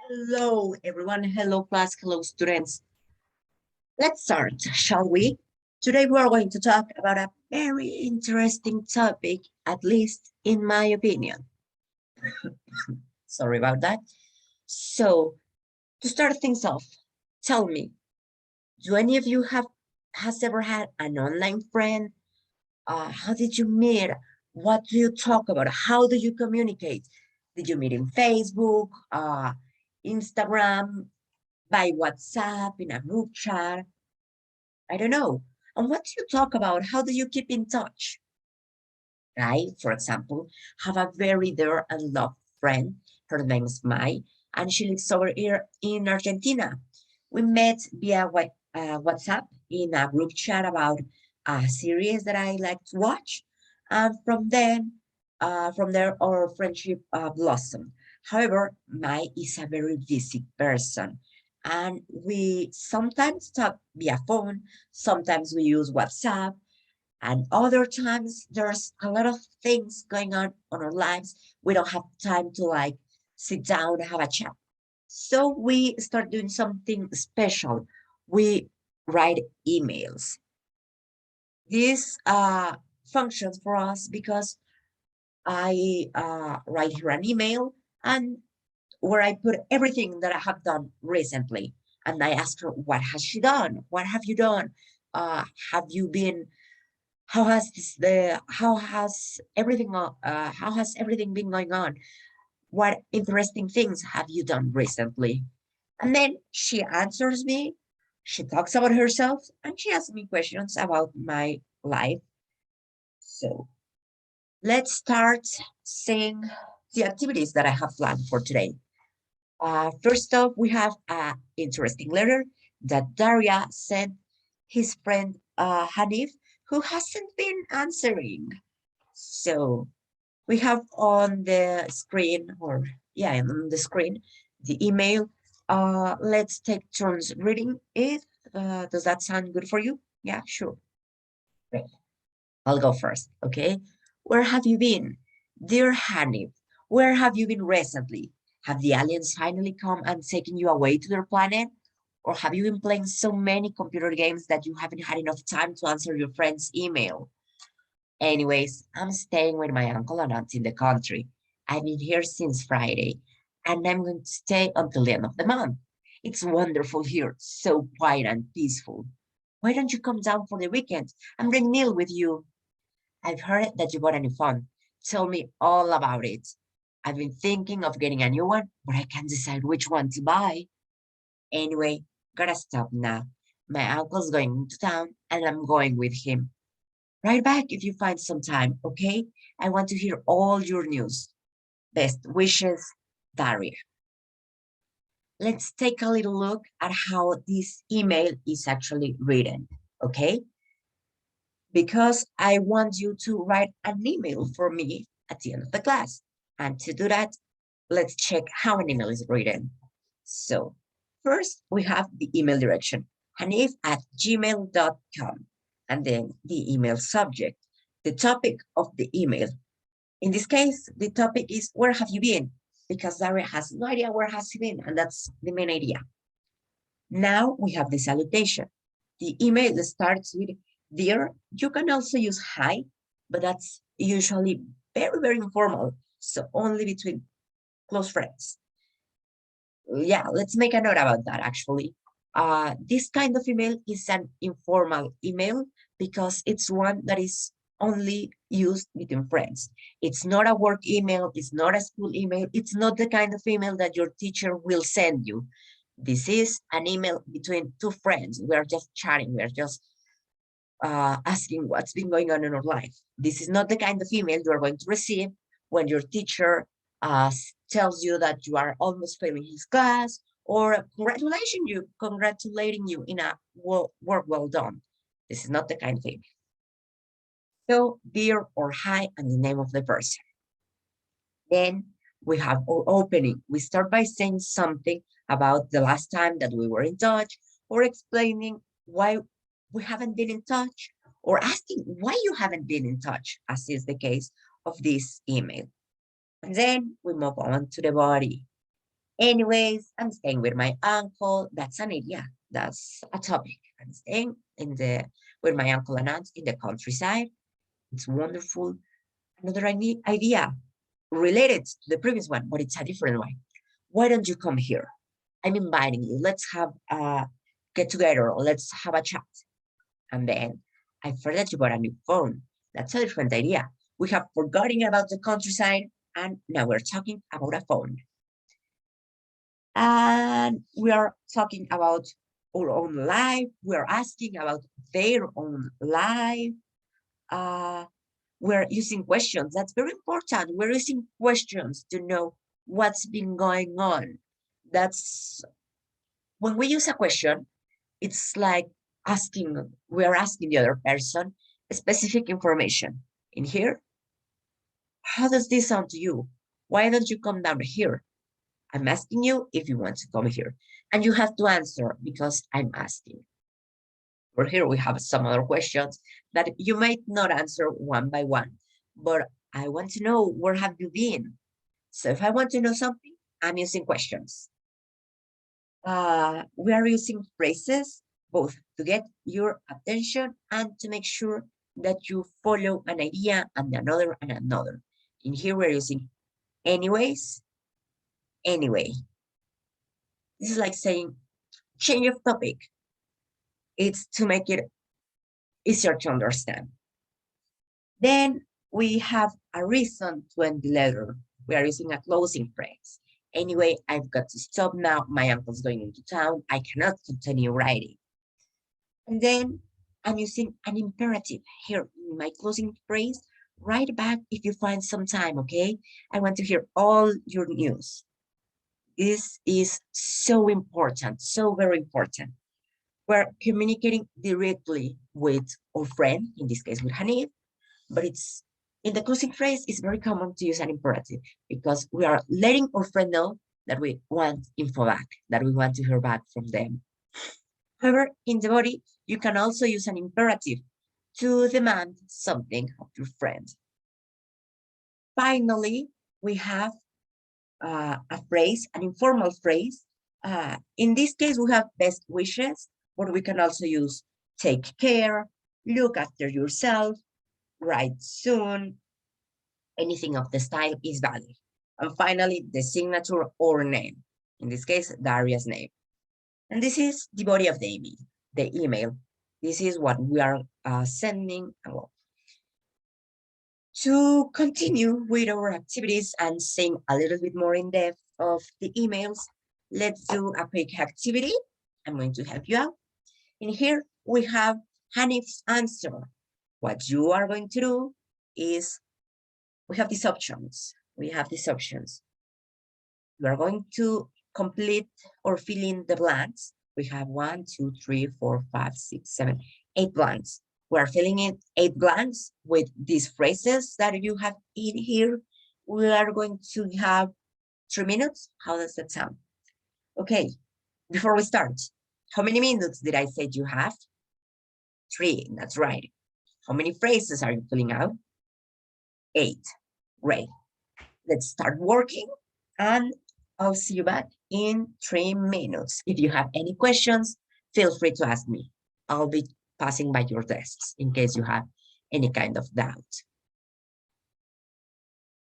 Hello, everyone. Hello, class. Hello, students. Let's start, shall we? Today, we are going to talk about a very interesting topic, at least in my opinion. Sorry about that. So, to start things off, tell me, do any of you has ever had an online friend? How did you meet? What do you talk about? How do you communicate? Did you meet in Facebook, Instagram, by WhatsApp, in a group chat? I don't know. And what do you talk about? How do you keep in touch? I, for example, have a very dear and loved friend. Her name is Mai, and she lives over here in Argentina. We met via WhatsApp in a group chat about a series that I like to watch. And from there, our friendship blossomed. However, Mai is a very busy person. And we sometimes talk via phone, sometimes we use WhatsApp, and other times there's a lot of things going on our lives. We don't have time to like sit down and have a chat. So we start doing something special. We write emails. This functions for us because I write her an email and where I put everything that I have done recently. And I ask her, what has she done? What have you done? Have you been how has everything been going on? What interesting things have you done recently? And then she answers me, she talks about herself, and she asks me questions about my life. So let's start seeing the activities that I have planned for today. First off, we have an interesting letter that Daria sent his friend Hanif, who hasn't been answering. So we have on the screen, or yeah, on the screen, the email. Let's take turns reading it. Does that sound good for you? Yeah, sure. Great. I'll go first, okay? Where have you been? Dear Hanif, where have you been recently? Have the aliens finally come and taken you away to their planet? Or have you been playing so many computer games that you haven't had enough time to answer your friend's email? Anyways, I'm staying with my uncle and aunt in the country. I've been here since Friday, and I'm going to stay until the end of the month. It's wonderful here, so quiet and peaceful. Why don't you come down for the weekend and bring Neil with you? I've heard that you bought a new phone. Tell me all about it. I've been thinking of getting a new one, but I can't decide which one to buy. Anyway, gotta stop now. My uncle's going to town, and I'm going with him. Write back if you find some time, okay? I want to hear all your news. Best wishes, Daria. Let's take a little look at how this email is actually written, okay? Because I want you to write an email for me at the end of the class. And to do that, let's check how an email is written. So first, we have the email direction, hanif@gmail.com, and then the email subject, the topic of the email. In this case, the topic is where have you been? Because Daria has no idea where has he been, and that's the main idea. Now we have the salutation. The email starts with dear. You can also use hi, but that's usually very, very informal. So only between close friends. Yeah, let's make a note about that actually. This kind of email is an informal email because it's one that is only used between friends. It's not a work email, it's not a school email, it's not the kind of email that your teacher will send you. This is an email between two friends. We are just chatting, we are just asking what's been going on in our life. This is not the kind of email you are going to receive when your teacher uh, tells you that you are almost failing his class or congratulating you in a work well done. This is not the kind of email. So dear or hi and the name of the person. Then we have our opening. We start by saying something about the last time that we were in touch or explaining why we haven't been in touch or asking why you haven't been in touch, as is the case of this email. And then we move on to the body. Anyways, I'm staying with my uncle. That's an idea. That's a topic. I'm staying with my uncle and aunt in the countryside. It's wonderful. Another idea related to the previous one, but it's a different one. Why don't you come here? I'm inviting you. Let's have a get together. Let's have a chat. And then I forgot you bought a new phone. That's a different idea. We have forgotten about the countryside and now we're talking about a phone. And we are talking about our own life. We're asking about their own life. Uh, we're using questions. That's very important. We're using questions to know what's been going on. That's when we use a question, it's like we are asking the other person specific information. In here, how does this sound to you? Why don't you come down here? I'm asking you if you want to come here. And you have to answer because I'm asking. For here, we have some other questions that you might not answer one by one, but I want to know, where have you been? So if I want to know something, I'm using questions. We are using phrases both to get your attention and to make sure that you follow an idea and another and another. In here, we're using anyways, anyway. This is like saying change of topic. It's to make it easier to understand. Then we have a reason to end the letter. We are using a closing phrase. Anyway, I've got to stop now. My uncle's going into town. I cannot continue writing. And then I'm using an imperative here in my closing phrase. Write back if you find some time, okay? I want to hear all your news. This is so important, so very important. We're communicating directly with our friend, in this case with Hanif, but it's in the closing phrase, it's very common to use an imperative because we are letting our friend know that we want info back, that we want to hear back from them. However, in the body, you can also use an imperative to demand something of your friend. Finally, we have a phrase, an informal phrase. In this case, we have best wishes, but we can also use take care, look after yourself, write soon. Anything of the style is valid. And finally, the signature or name. In this case, Daria's name. And this is the body of the email. This is what we are sending. Well, to continue with our activities and seeing a little bit more in depth of the emails, let's do a quick activity. I'm going to help you out. In here, we have Hanif's answer. What you are going to do is, we have these options. We are going to complete or fill in the blanks. We have 1, 2, 3, 4, 5, 6, 7, 8 blanks. We are filling in 8 blanks with these phrases that you have in here. We are going to have 3 minutes. How does that sound? Okay, before we start, how many minutes did I say you have? 3, that's right. How many phrases are you filling out? 8, great. Let's start working and I'll see you back in 3 minutes. If you have any questions, feel free to ask me. I'll be passing by your desks in case you have any kind of doubt.